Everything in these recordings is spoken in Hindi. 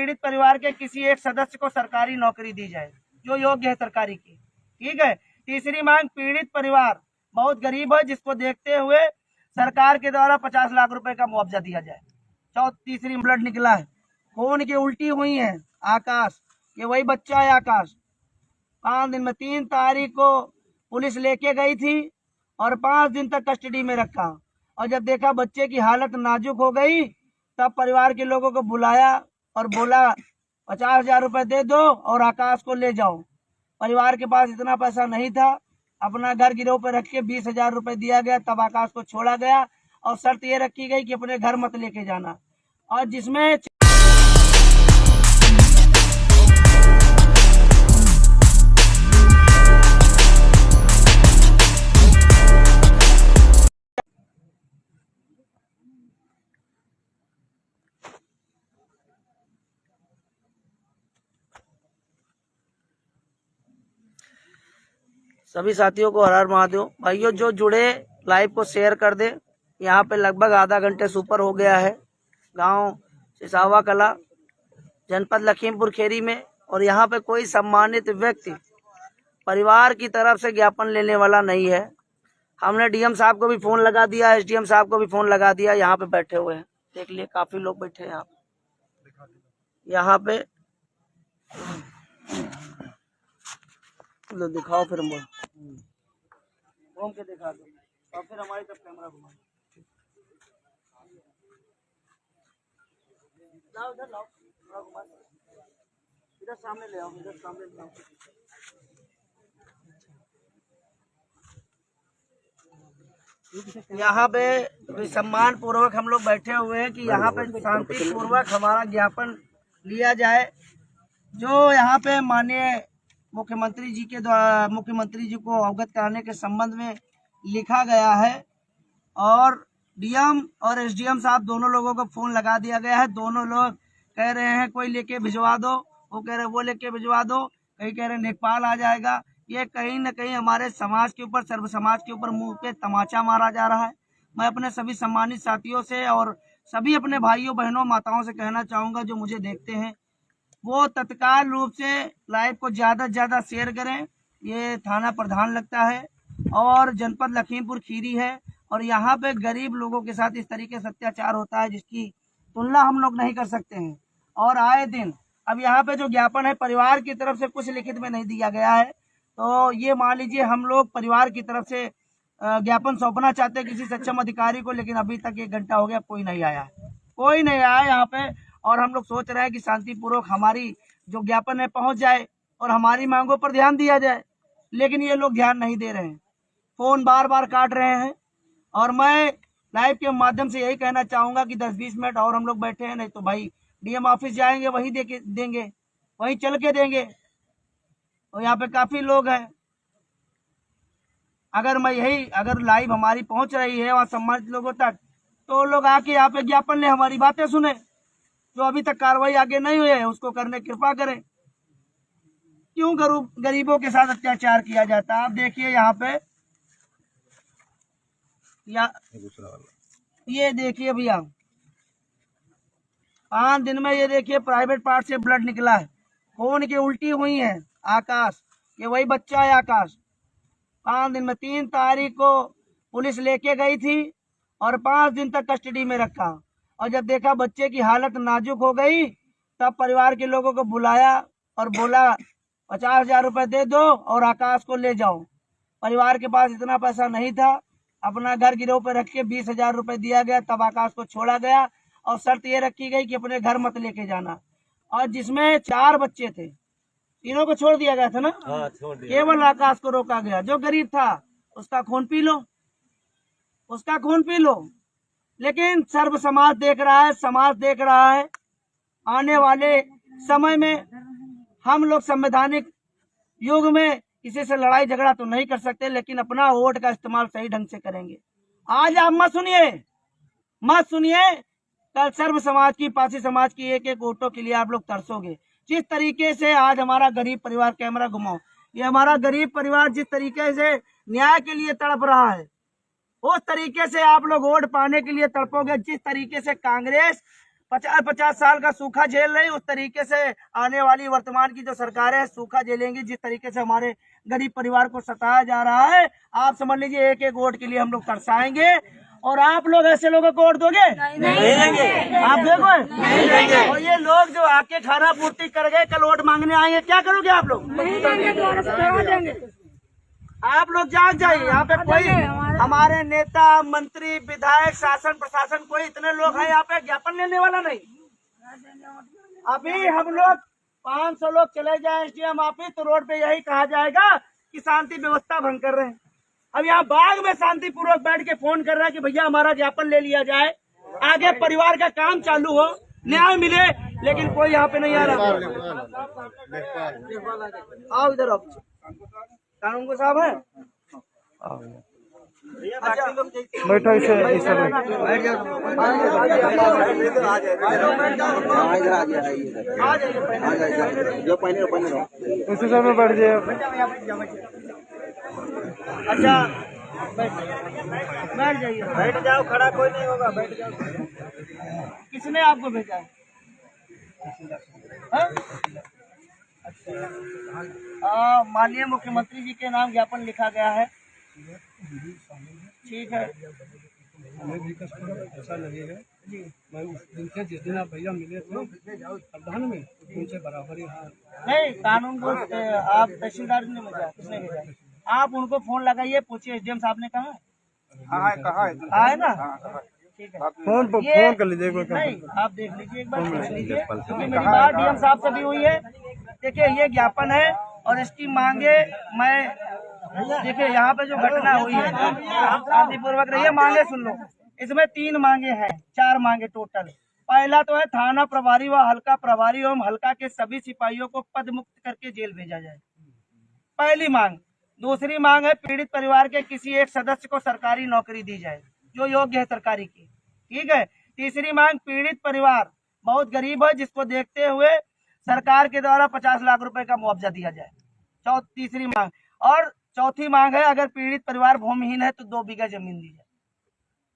पीड़ित परिवार के किसी एक सदस्य को सरकारी नौकरी दी जाए जो योग्य है सरकारी की। ठीक है। तीसरी मांग, पीड़ित परिवार बहुत गरीब है जिसको देखते हुए सरकार के द्वारा 50 लाख रुपए का मुआवजा दिया जाए। तीसरी, ब्लड निकला है, खून की उल्टी हुई है आकाश, ये वही बच्चा है आकाश। 5 दिन में 3 तारीख को पुलिस लेके गई थी और 5 दिन तक कस्टडी में रखा, और जब देखा बच्चे की हालत नाजुक हो गई तब परिवार के लोगों को बुलाया और बोला 50,000 रुपए दे दो और आकाश को ले जाओ। परिवार के पास इतना पैसा नहीं था, अपना घर गिरवी पे रख के 20,000 रुपए दिया गया, तब आकाश को छोड़ा गया और शर्त ये रखी गई कि अपने घर मत लेके जाना। और जिसमें सभी साथियों को हर हर महादेव। भाइयों जो जुड़े लाइव को शेयर कर दे। यहाँ पे लगभग आधा घंटे से ऊपर हो गया है, गांव सिसावा कला, जनपद लखीमपुर खीरी में, और यहाँ पे कोई सम्मानित व्यक्ति परिवार की तरफ से ज्ञापन लेने वाला नहीं है। हमने डीएम साहब को भी फोन लगा दिया, एसडीएम साहब को भी फोन लगा दिया। यहाँ पे बैठे हुए हैं, देख लिए काफी लोग बैठे हैं यहाँ पे दिखाओ, फिर घूम के दिखा दो और फिर हमारी तरफ कैमरा घुमाओ। लाओ इधर, लाओ घुमा, इधर सामने ले आओ, इधर सामने ले आओ। यहाँ पे सम्मान पूर्वक हम लोग बैठे हुए हैं कि यहाँ पे शांति पूर्वक हमारा ज्ञापन लिया जाए। जो यहाँ पे माननीय मुख्यमंत्री जी के द्वारा मुख्यमंत्री जी को अवगत कराने के संबंध में लिखा गया है, और डीएम और एसडीएम साहब दोनों लोगों को फोन लगा दिया गया है। दोनों लोग कह रहे हैं कोई लेके भिजवा दो, वो कह रहे वो लेके भिजवा दो, कहीं कह रहे नेपाल आ जाएगा। ये कहीं न कहीं हमारे समाज के ऊपर, सर्व समाज के ऊपर मुंह पे तमाचा मारा जा रहा है। मैं अपने सभी सम्मानित साथियों से और सभी अपने भाइयों बहनों माताओं से कहना चाहूंगा जो मुझे देखते हैं, वो तत्काल रूप से लाइव को ज्यादा से ज्यादा शेयर करें। ये थाना प्रधान लगता है और जनपद लखीमपुर खीरी है, और यहाँ पे गरीब लोगों के साथ इस तरीके से अत्याचार होता है जिसकी तुलना हम लोग नहीं कर सकते हैं। और आए दिन अब यहाँ पे जो ज्ञापन है परिवार की तरफ से कुछ लिखित में नहीं दिया गया है, तो ये मान लीजिए हम लोग परिवार की तरफ से ज्ञापन सौंपना चाहते हैं किसी सक्षम अधिकारी को, लेकिन अभी तक 1 घंटा हो गया, कोई नहीं आया, कोई नहीं आया यहाँ पे। और हम लोग सोच रहे हैं कि शांतिपूर्वक हमारी जो ज्ञापन है पहुंच जाए और हमारी मांगों पर ध्यान दिया जाए, लेकिन ये लोग ध्यान नहीं दे रहे हैं, फोन बार बार काट रहे हैं। और मैं लाइव के माध्यम से यही कहना चाहूंगा कि 10-20 मिनट और हम लोग बैठे हैं, नहीं तो भाई डीएम ऑफिस जाएंगे, वही देंगे, वही चल के देंगे। और यहाँ पे काफी लोग हैं, अगर लाइव हमारी पहुंच रही है और सम्मानित लोगों तक, तो लोग आके यहाँ पे ज्ञापन ले, हमारी बातें सुने। जो अभी तक कार्रवाई आगे नहीं हुई है उसको करने कृपा करें। क्यों गरीबों के साथ अत्याचार किया जाता है? आप देखिए यहाँ पे, ये देखिए भैया, 5 दिन में ये देखिए प्राइवेट पार्ट से ब्लड निकला है, खून की उल्टी हुई है आकाश, ये वही बच्चा है आकाश। 5 दिन में 3 तारीख को पुलिस लेके गई थी और 5 दिन तक कस्टडी में रखा, और जब देखा बच्चे की हालत नाजुक हो गई तब परिवार के लोगों को बुलाया और बोला 50,000 रुपए दे दो और आकाश को ले जाओ। परिवार के पास इतना पैसा नहीं था, अपना घर गिरवी पे रख के 20,000 रुपए दिया गया, तब आकाश को छोड़ा गया और शर्त ये रखी गई कि अपने घर मत लेके जाना। और जिसमें 4 बच्चे थे, तीनों को छोड़ दिया गया था ना, केवल आकाश को रोका गया। जो गरीब था उसका खून पी लो, उसका खून पी लो। लेकिन सर्व समाज देख रहा है, समाज देख रहा है। आने वाले समय में हम लोग संवैधानिक युग में किसी से लड़ाई झगड़ा तो नहीं कर सकते, लेकिन अपना वोट का इस्तेमाल सही ढंग से करेंगे। आज आप मत सुनिए, कल सर्व समाज की, पासी समाज की एक वोटों के लिए आप लोग तरसोगे। जिस तरीके से आज हमारा गरीब परिवार, कैमरा घुमाओ, ये हमारा गरीब परिवार जिस तरीके से न्याय के लिए तड़प रहा है, उस तरीके से आप लोग वोट पाने के लिए तड़पोगे। जिस तरीके से कांग्रेस 50 साल का सूखा झेल रही, उस तरीके से आने वाली वर्तमान की जो सरकारें सूखा झेलेंगी। जिस तरीके से हमारे गरीब परिवार को सताया जा रहा है, आप समझ लीजिए एक एक वोट के लिए हम लोग तरसाएंगे। और आप लोग ऐसे लोगों को वोट दोगे? नहीं देंगे। आप देखो नहीं देंगे। और ये लोग जो आके खाना पूर्ति कर गए, कल वोट मांगने आएंगे, क्या करोगे आप लोग? नहीं देंगे। आप लोग जाग जाइए। यहाँ पे कोई हमारे नेता, मंत्री, विधायक, शासन प्रशासन, कोई इतने लोग हैं यहाँ पे ज्ञापन लेने वाला नहीं। अभी हम लोग 500 लोग चले जाए एसडीएम ऑफिस तो रोड पे यही कहा जाएगा कि शांति व्यवस्था भंग कर रहे हैं। अब यहाँ बाग में शांति पूर्वक बैठ के फोन कर रहा है कि भैया हमारा ज्ञापन ले लिया जाए, आगे परिवार का काम चालू हो, न्याय मिले, लेकिन कोई यहाँ पे नहीं आ रहा। आओ इधर आओ, कानून को साहब है बैठो इसे उसी समय बैठ जाइए। अच्छा बैठ जाइए। बैठ जाओ, खड़ा कोई नहीं होगा, बैठ जाओ। किसने आपको भेजा है? माननीय मुख्यमंत्री जी के नाम ज्ञापन लिखा गया है। ठीक है, हमें भी पैसा लगेगा जी। मैं उस दिन से जिस दिन आप भैया मिले थे प्रधान में, उनसे बराबर ही नहीं कानून को आप तहसीलदार ने भेजा, किसने भेजा? आप उनको फोन लगाइए, पूछिए एसडीएम साहब ने कहा है ना? ठीक है, फोन कर लीजिए। नहीं आप देख लीजिए, एक बार देख लीजिए, क्योंकि मेरी बात डीएम साहब से भी हुई है। देखिए ये ज्ञापन है और इसकी मांगे मैं देखिए यहाँ पे जो घटना हुई है शांतिपूर्वक रहिए, मांगे सुन लो। इसमें 3 मांगे हैं, 4 मांगे टोटल। पहला तो है थाना प्रभारी व हल्का प्रभारी एवं हल्का के सभी सिपाहियों को पद मुक्त करके जेल भेजा जाए, पहली मांग। दूसरी मांग है पीड़ित परिवार के किसी एक सदस्य को सरकारी नौकरी दी जाए जो योग्य है सरकारी की। ठीक है। तीसरी मांग, पीड़ित परिवार बहुत गरीब है जिसको देखते हुए सरकार के द्वारा 50 लाख रुपए का मुआवजा दिया जाए, तीसरी मांग। और चौथी मांग है अगर पीड़ित परिवार भूमिहीन है तो 2 बीघा जमीन दी जाए।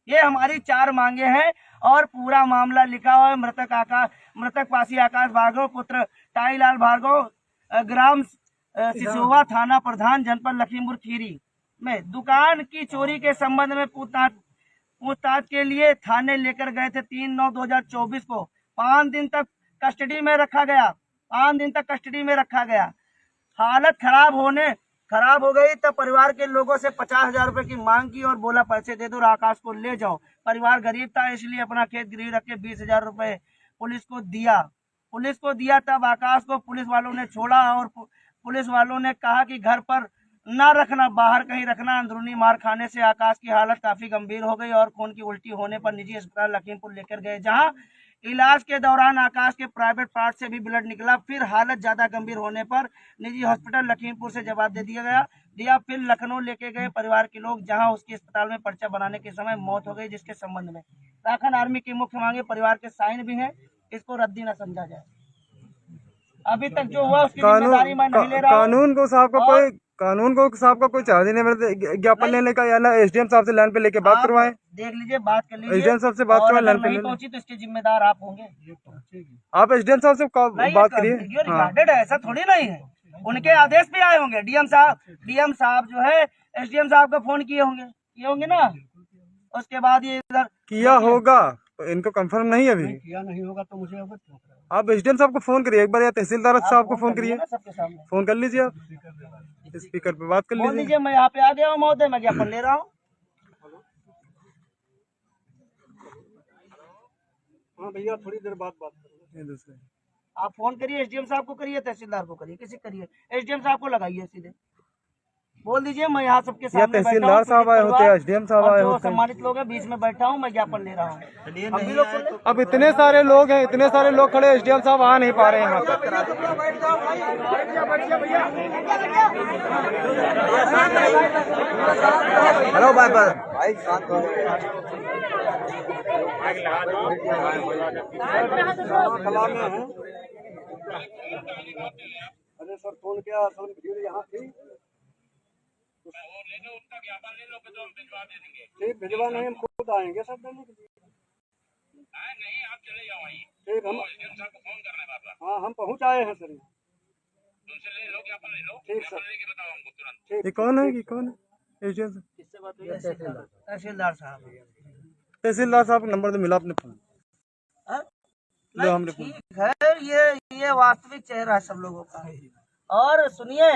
ये हमारी 4 मांगे हैं और पूरा मामला लिखा हुआ है। मृतक पासी आकाश भार्गव पुत्र टाईलाल भार्गव, ग्राम सिसोवा, थाना प्रधान, जनपद लखीमपुर खीरी में दुकान की चोरी के संबंध में पूछताछ के लिए थाने लेकर गए थे। 3/9/2024 को 5 दिन तक कस्टडी में रखा गया। 5 दिन तक कस्टडी में रखा गया। हालत खराब हो गई तब परिवार के लोगों से 50,000 रुपए की मांग की और बोला पैसे दे दो और आकाश को ले जाओ। परिवार गरीब था इसलिए अपना खेत गिरवी रख के 20,000 रुपए पुलिस को दिया। तब आकाश को पुलिस वालों ने छोड़ा और पुलिस वालों ने कहा कि घर पर न रखना, बाहर कहीं रखना। अंदरूनी मार खाने से आकाश की हालत काफी गंभीर हो गई और खून की उल्टी होने पर निजी अस्पताल लखीमपुर लेकर गए, जहां इलाज के दौरान आकाश के प्राइवेट पार्ट से भी ब्लड निकला। फिर हालत ज्यादा गंभीर होने पर निजी हॉस्पिटल लखीमपुर से जवाब दे दिया। फिर लखनऊ लेके गए परिवार के लोग, जहां उसके अस्पताल में पर्चा बनाने के समय मौत हो गई, जिसके संबंध में उत्तराखंड आर्मी की मुख्य मांगे परिवार के साइन भी हैं। इसको रद्दी न समझा जाए। अभी तक जो हुआ उसकी जिम्मेदारी मैं नहीं ले रहा हूं। कानून को साहब का कोई चार्ज नहीं मिलता ज्ञापन लेने का, या एसडीएम साहब से लाइन पे लेके बात करवाएं। देख लीजिए, बात कर लीजिए। एसडीएम साहब से बात करवाएं, लाइन पे नहीं पहुंची तो इसके जिम्मेदार आप होंगे। आप एसडीएम साहब से बात करिए। रिकॉर्डेड है, ऐसा थोड़ी नहीं है। उनके आदेश भी आए होंगे। डीएम साहब जो है एसडीएम साहब को फोन किए होंगे ना। उसके बाद ये इधर किया होगा, तो इनको कंफर्म नहीं है अभी। किया नहीं होगा तो मुझे आप एसडीएम साहब को फोन करिए एक बार, या तहसीलदार साहब को फोन करिए। फोन कर लीजिए, आप स्पीकर पे बात कर लीजिए। मैं यहाँ पे आ गया हूँ महोदय, मैं ज्ञापन ले रहा हूँ। हाँ भैया, थोड़ी देर बाद बात करेंगे। आप फोन करिए, एसडीएम साहब को करिए, तहसीलदार को करिए, किसी करिए, एसडीएम साहब को लगाइए, सीधे बोल दीजिए मैं यहाँ सबके सामने तहसीलदार साहब आए होते हैं, एसडीएम साहब आए होते हैं, सम्मानित लोग हैं, बीच में बैठा हूँ, मैं ज्ञापन ले रहा हूँ। अब इतने सारे लोग हैं, इतने सारे लोग खड़े, एसडीएम साहब आ नहीं पा रहे हैं यहाँ तक। हेलो भाई अरे सर फोन किया, यहाँ थी, ठीक भिजवा नहीं, हम खुद आएंगे सब देने के लिए। ठीक, हम हाँ हम पहुँच आए हैं सर। ठीक सर। ये कौन है कि कौन है एजेंट? तहसीलदार साहब। तहसीलदार साहब का नंबर तो मिला अपने फोन। हाँ? लो हमने फोन। ठीक है, ये वास्तविक चेहरा है सब लोगों का। और सुनिए,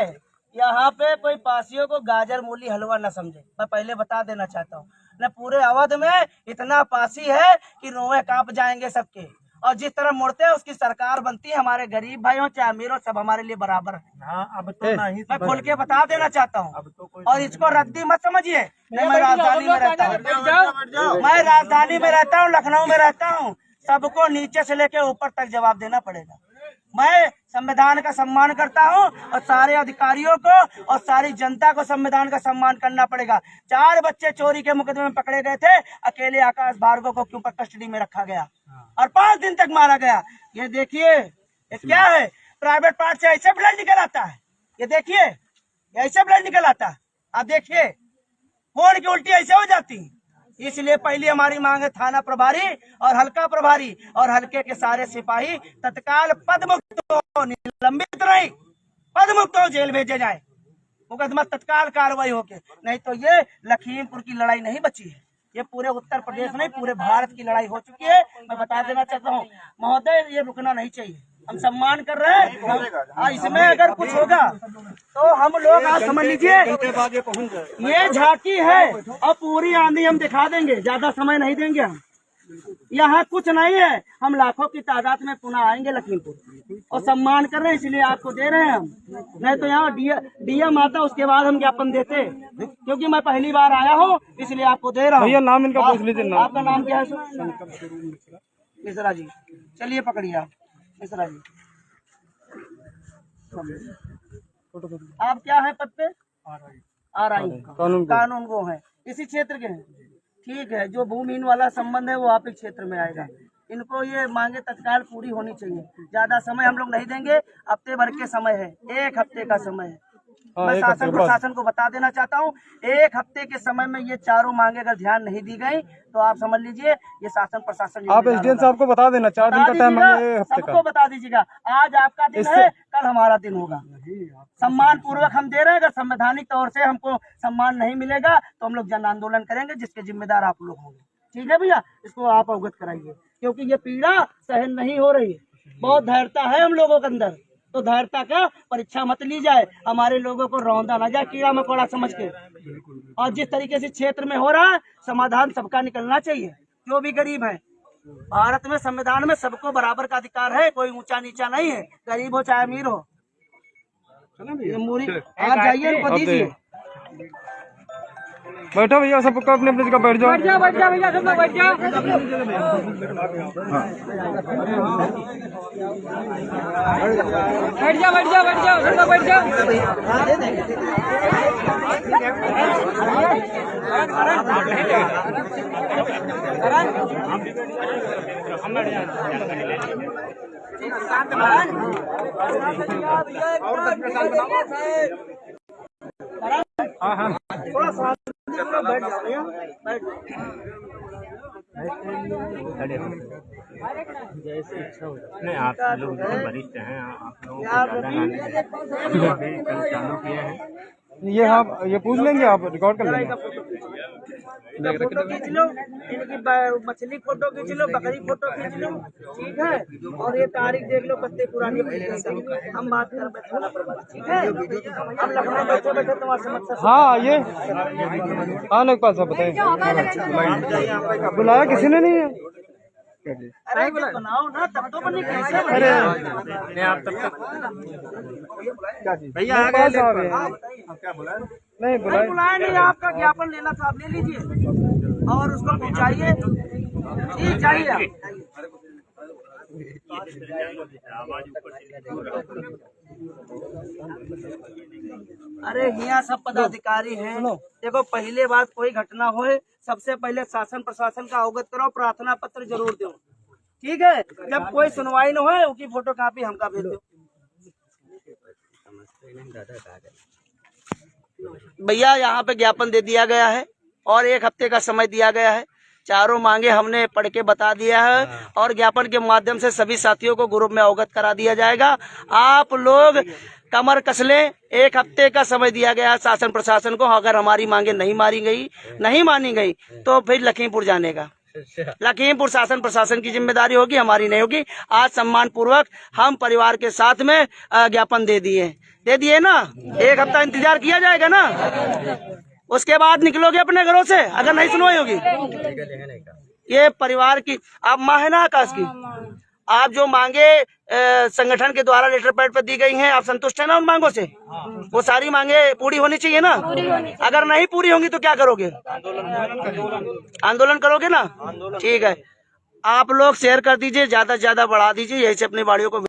यहाँ पे कोई पासियों को गाजर मूली हलवा न समझे, मैं पहले बता देना चाहता हूँ। न पूरे अवध में इतना पासी है कि रोए कांप जाएंगे सबके, और जिस तरह मुड़ते हैं उसकी सरकार बनती है। हमारे गरीब भाइयों चाहे अमीरों सब हमारे लिए बराबर है। अब तो नहीं, मैं खोल के बता देना चाहता हूँ, और इसको रद्दी मत समझिए। मैं राजधानी में रहता हूँ, मैं राजधानी में रहता हूँ, लखनऊ में रहता हूँ। सबको नीचे से लेकर ऊपर तक जवाब देना पड़ेगा। मैं संविधान का सम्मान करता हूँ, और सारे अधिकारियों को और सारी जनता को संविधान का सम्मान करना पड़ेगा। 4 बच्चे चोरी के मुकदमे में पकड़े गए थे, अकेले आकाश भार्गव को क्यों कस्टडी में रखा गया और 5 दिन तक मारा गया। ये देखिए, ये क्या है? प्राइवेट पार्ट से ऐसे ब्लड निकल आता है। ये देखिए, ऐसे ब्लड निकल आता है। आप देखिए, खून की उल्टी ऐसे हो जाती है। इसलिए पहली हमारी मांग है थाना प्रभारी और हल्का प्रभारी और हल्के के सारे सिपाही तत्काल पदमुक्त हो, निलंबित नहीं, पदमुक्त हो, जेल भेजे जाए। मुकदमा तत्काल कार्रवाई होके, नहीं तो ये लखीमपुर की लड़ाई नहीं बची है, ये पूरे उत्तर प्रदेश नहीं पूरे भारत की लड़ाई हो चुकी है। मैं बता देना चाहता हूँ महोदय, ये रुकना नहीं चाहिए। हम सम्मान कर रहे हैं, इसमें अगर कुछ होगा तो हम लोग, आप समझ लीजिए, ये झांकी है और पूरी आंधी हम दिखा देंगे। ज्यादा समय नहीं देंगे हम। यहाँ कुछ नहीं है, हम लाखों की तादाद में पुनः आएंगे लखीमपुर, और सम्मान कर रहे हैं इसलिए आपको दे रहे हैं हम। नहीं तो यहाँ डीएम आता, उसके बाद हम ज्ञापन देते, क्योंकि मैं पहली बार आया हूँ इसलिए आपको दे रहा हूँ। भैया नाम इनका पूछ लीजिए। नाम आपका नाम क्या है सर? मिश्रा जी। चलिए पकड़िए आप मिश्रा जी। आप क्या है पद पे? RI कानून वो है, इसी क्षेत्र के हैं। ठीक है, जो भूमिहीन वाला संबंध है वो आप इस क्षेत्र में आएगा। इनको ये मांगे तत्काल पूरी होनी चाहिए। ज्यादा समय हम लोग नहीं देंगे, हफ्ते भर के समय है, 1 हफ्ते का समय है। मैं शासन प्रशासन को बता देना चाहता हूँ, 1 हफ्ते के समय में ये चारों मांगे अगर ध्यान नहीं दी गई तो आप समझ लीजिए ये शासन प्रशासन। आप एसडीएम साहब को बता देना, 4 दिन का टाइम है, सबको बता दीजिएगा। आज आपका दिन है, कल हमारा दिन होगा। सम्मान पूर्वक हम दे रहे हैं। अगर संवैधानिक तौर से हमको सम्मान नहीं मिलेगा तो हम लोग जन आंदोलन करेंगे, जिसके जिम्मेदार आप लोग होंगे। ठीक है भैया, इसको आप अवगत कराइए, क्योंकि ये पीड़ा सहन नहीं हो रही है। बहुत धैर्यता है हम लोगों के अंदर, तो धैर्यता का परीक्षा मत ली जाए। हमारे लोगों को रौंदा ना जाए कीड़ा मकोड़ा समझ के। और जिस तरीके से क्षेत्र में हो रहा है, समाधान सबका निकलना चाहिए, जो भी गरीब है। भारत में संविधान में सबको बराबर का अधिकार है, कोई ऊंचा नीचा नहीं है, गरीब हो चाहे अमीर हो। आप जाइए, इनको दीजिए। बैठो भैया, सबको अपने अपने जगह बैठ जाओ। बैठ जा भैया, सब लोग बैठ जा। बैठ जा, सब लोग बैठ जा। थोड़ा सा बैठ जाओ, बैठ। जैसे इच्छा हो जाए। नहीं, आप लोग वरिष्ठ हैं, आप लोगों को ज़्यादा नॉलेज चालू किए हैं। ये आप ये पूछ लेंगे, आप रिकॉर्ड कर लेंगे। फोटो खींच लो, इनकी मछली फोटो खींच लो, बकरी फोटो खींच लो, ठीक है। और ये तारीख देख लो, कितने पुरानी हम बात कर बैठे, ठीक है। हम लखनऊ बैठे बैठे तुम्हारी समस्या। हाँ, ये आने के पास बताए, बुलाया किसी ने नहीं है। अरे बनाओ ना, तब तो बनी कैसे? अरे आप तब तक भैया आ गए, नहीं बुलाए, बुलाए नहीं। आपका ज्ञापन लेना था, आप ले लीजिए और उसको पहुँचाइए। ठीक, जाइए आप। अरे यहाँ सब पदाधिकारी हैं। देखो, पहले बात कोई घटना होए, सबसे पहले शासन प्रशासन का अवगत कराओ, प्रार्थना पत्र जरूर दो, ठीक है। जब कोई सुनवाई न होए, उसकी फोटो कॉपी हमका भेज दो। भैया यहाँ पे ज्ञापन दे दिया गया है और 1 हफ्ते का समय दिया गया है। चारों मांगे हमने पढ़ के बता दिया है और ज्ञापन के माध्यम से सभी साथियों को ग्रुप में अवगत करा दिया जाएगा। आप लोग कमर कस लें, 1 हफ्ते का समय दिया गया है शासन प्रशासन को। अगर हमारी मांगे नहीं मानी गई तो फिर लखीमपुर जाने का, लखीमपुर शासन प्रशासन की जिम्मेदारी होगी, हमारी नहीं होगी। आज सम्मान पूर्वक हम परिवार के साथ में ज्ञापन दे दिए ना। 1 हफ्ता इंतजार किया जाएगा ना, उसके बाद निकलोगे अपने घरों से अगर नहीं सुनवाई होगी। ये परिवार की आप मां है ना आकाश की, आप जो मांगे संगठन के द्वारा लेटर पैड पर दी गई हैं, आप संतुष्ट है ना उन मांगों से? वो सारी मांगे पूरी होनी चाहिए ना। अगर नहीं पूरी होंगी तो क्या करोगे? आंदोलन करोगे ना। ठीक है, आप लोग शेयर कर दीजिए, ज्यादा से ज्यादा बढ़ा दीजिए, यही से अपनी बाड़ियों को